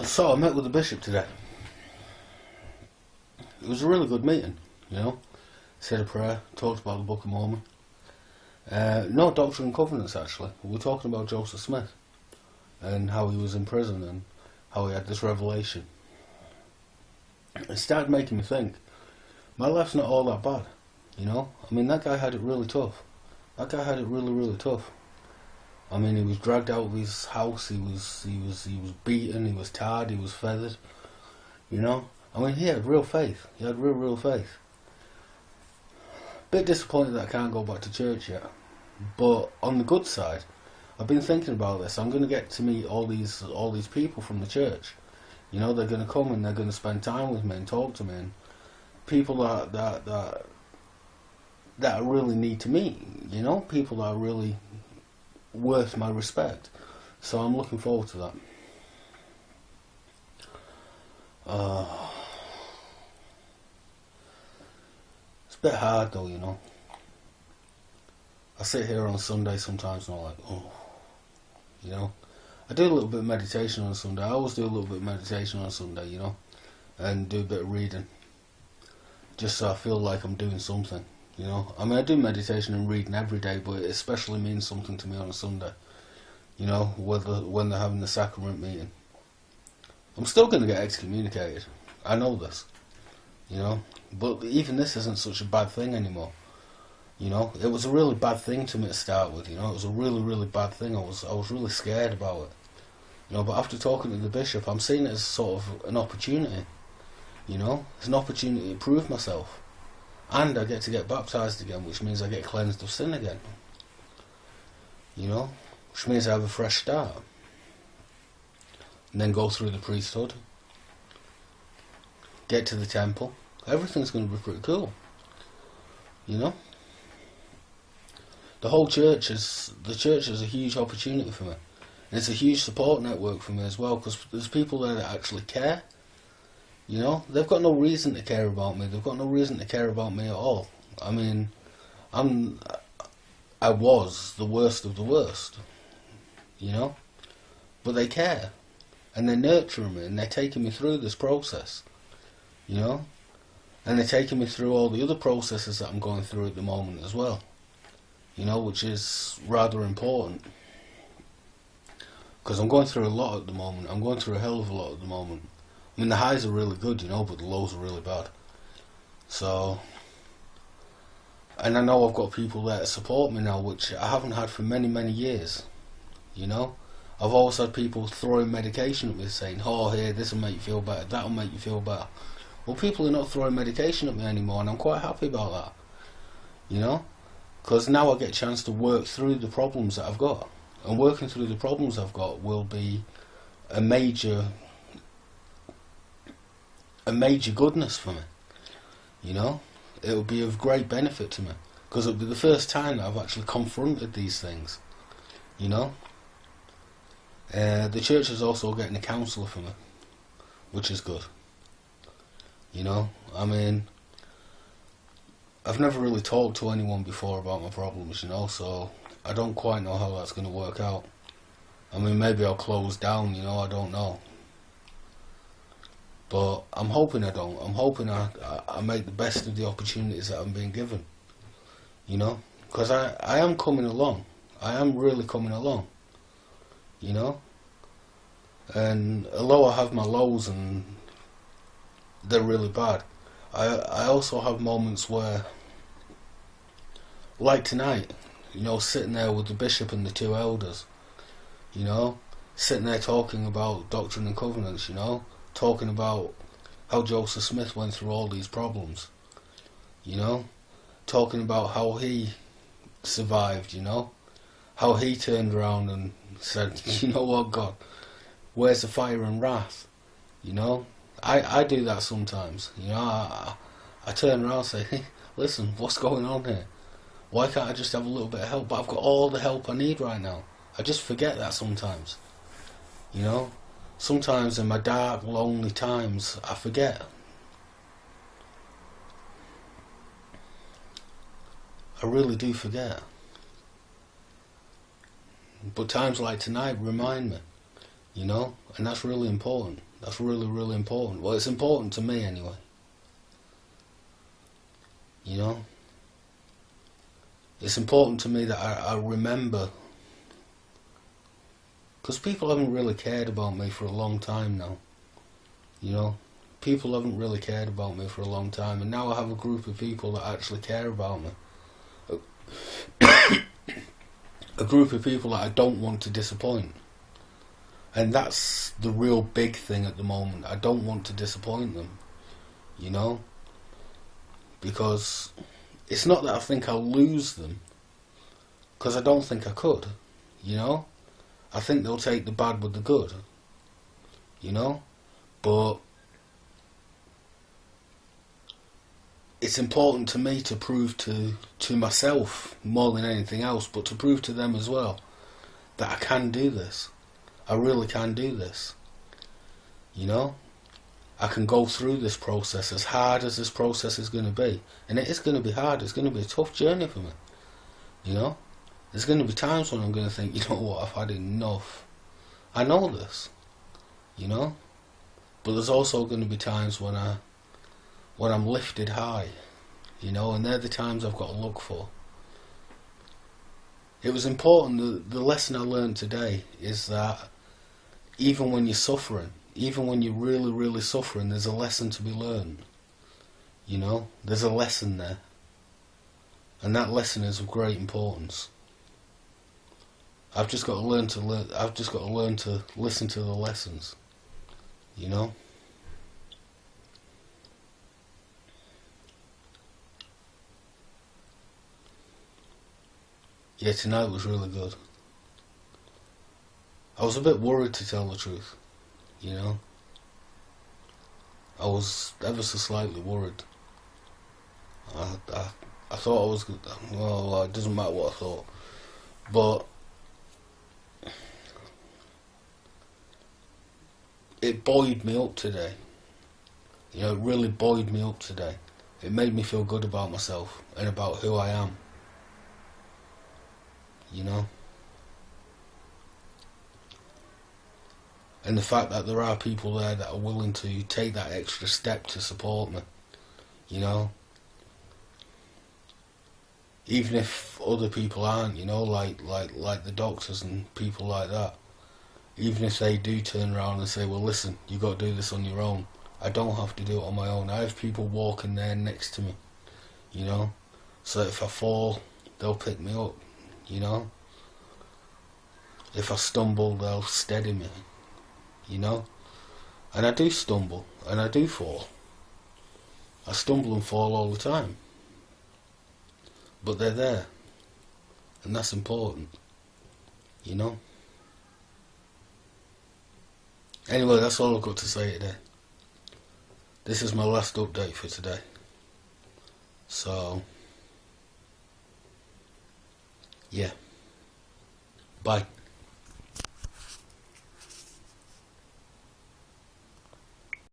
So I met with the bishop today. It was a really good meeting, you know. Said a prayer, talked about the Book of Mormon. No, Doctrine and Covenants actually. We were talking about Joseph Smith and how he was in prison and how he had this revelation. It started making me think, my life's not all that bad, you know. I mean, that guy had it really tough. That guy had it really, really tough. I mean, he was dragged out of his house. He was beaten. He was tarred. He was feathered. You know. I mean, he had real faith. He had real faith. Bit disappointed that I can't go back to church yet. But on the good side, I've been thinking about this. I'm going to get to meet all these people from the church. You know, they're going to come and they're going to spend time with me and talk to me. And people that I really need to meet. You know, people that are really worth my respect. So I'm looking forward to that. It's a bit hard though, you know. I sit here on Sunday sometimes and I'm like, oh, you know. I do a little bit of meditation on Sunday. I always do a little bit of meditation on Sunday, you know, and do a bit of reading, just so I feel like I'm doing something, you know. I mean, I do meditation and reading every day, but it especially means something to me on a Sunday, you know, when they're having the sacrament meeting. I'm still going to get excommunicated. I know this, you know, but even this isn't such a bad thing anymore. You know, it was a really bad thing to me to start with. You know, it was a really bad thing. I was really scared about it. You know, but after talking to the bishop, I'm seeing it as sort of an opportunity. You know, it's an opportunity to prove myself, and I get baptized again, which means I get cleansed of sin again. You know, which means I have a fresh start, and then go through the priesthood, get to the temple. Everything's going to be pretty cool. You know. The church is a huge opportunity for me. And it's a huge support network for me as well, because there's people there that actually care. You know, they've got no reason to care about me. They've got no reason to care about me at all. I mean, I was the worst of the worst. You know, but they care, and they're nurturing me, and they're taking me through this process. You know, and they're taking me through all the other processes that I'm going through at the moment as well. You know, which is rather important. Because I'm going through a lot at the moment. I'm going through a hell of a lot at the moment. I mean, the highs are really good, you know, but the lows are really bad. So, and I know I've got people there to support me now, which I haven't had for many years. You know, I've always had people throwing medication at me saying, oh, here, this will make you feel better, that will make you feel better. Well, people are not throwing medication at me anymore, and I'm quite happy about that. You know? Because now I get a chance to work through the problems that I've got. And working through the problems I've got will be a major goodness for me. You know? It will be of great benefit to me. Because it'll be the first time that I've actually confronted these things. You know? The church is also getting a counsellor for me, which is good. You know? I mean, I've never really talked to anyone before about my problems, you know, so I don't quite know how that's going to work out. I mean, maybe I'll close down, you know, I don't know. But I'm hoping I don't. I'm hoping I make the best of the opportunities that I'm being given, you know, because I am coming along. I am really coming along, you know. And although I have my lows and they're really bad, I also have moments where, like tonight, you know, sitting there with the bishop and the two elders, you know, sitting there talking about Doctrine and Covenants, you know, talking about how Joseph Smith went through all these problems, you know, talking about how he survived, you know, how he turned around and said, you know what, God, where's the fire and wrath, you know. I do that sometimes, you know. I turn around and say, hey, listen, what's going on here? Why can't I just have a little bit of help? But I've got all the help I need right now. I just forget that sometimes, you know. Sometimes in my dark, lonely times, I forget. I really do forget. But times like tonight remind me, you know, and that's really important. That's really, really important. Well, it's important to me anyway, you know. It's important to me that I remember, because people haven't really cared about me for a long time now, you know. People haven't really cared about me for a long time, and now I have a group of people that actually care about me. A group of people that I don't want to disappoint. And that's the real big thing at the moment. I don't want to disappoint them, you know? Because it's not that I think I'll lose them, because I don't think I could, you know? I think they'll take the bad with the good, you know? But it's important to me to prove to myself, more than anything else, but to prove to them as well, that I can do this. I really can do this. You know? I can go through this process, as hard as this process is going to be. And it is going to be hard. It's going to be a tough journey for me. You know? There's going to be times when I'm going to think, you know what, I've had enough. I know this. You know? But there's also going to be times when I'm lifted high. You know? And they're the times I've got to look for. It was important. The lesson I learned today is that even when you're suffering, even when you're really, really suffering, there's a lesson to be learned. You know, there's a lesson there, and that lesson is of great importance. I've just got to learn to I've just got to learn to listen to the lessons. You know. Yeah, tonight was really good. I was a bit worried, to tell the truth, you know. I was ever so slightly worried. I thought I was good. Well, it doesn't matter what I thought, but it buoyed me up today. You know, it really buoyed me up today. It made me feel good about myself and about who I am. You know. And the fact that there are people there that are willing to take that extra step to support me, you know. Even if other people aren't, you know, like the doctors and people like that. Even if they do turn around and say, well, listen, you got to do this on your own. I don't have to do it on my own. I have people walking there next to me, you know. So if I fall, they'll pick me up, you know. If I stumble, they'll steady me. You know, and I do stumble and I do fall. I stumble and fall all the time, but they're there, and that's important, you know. Anyway, that's all I've got to say today. This is my last update for today, so yeah, bye.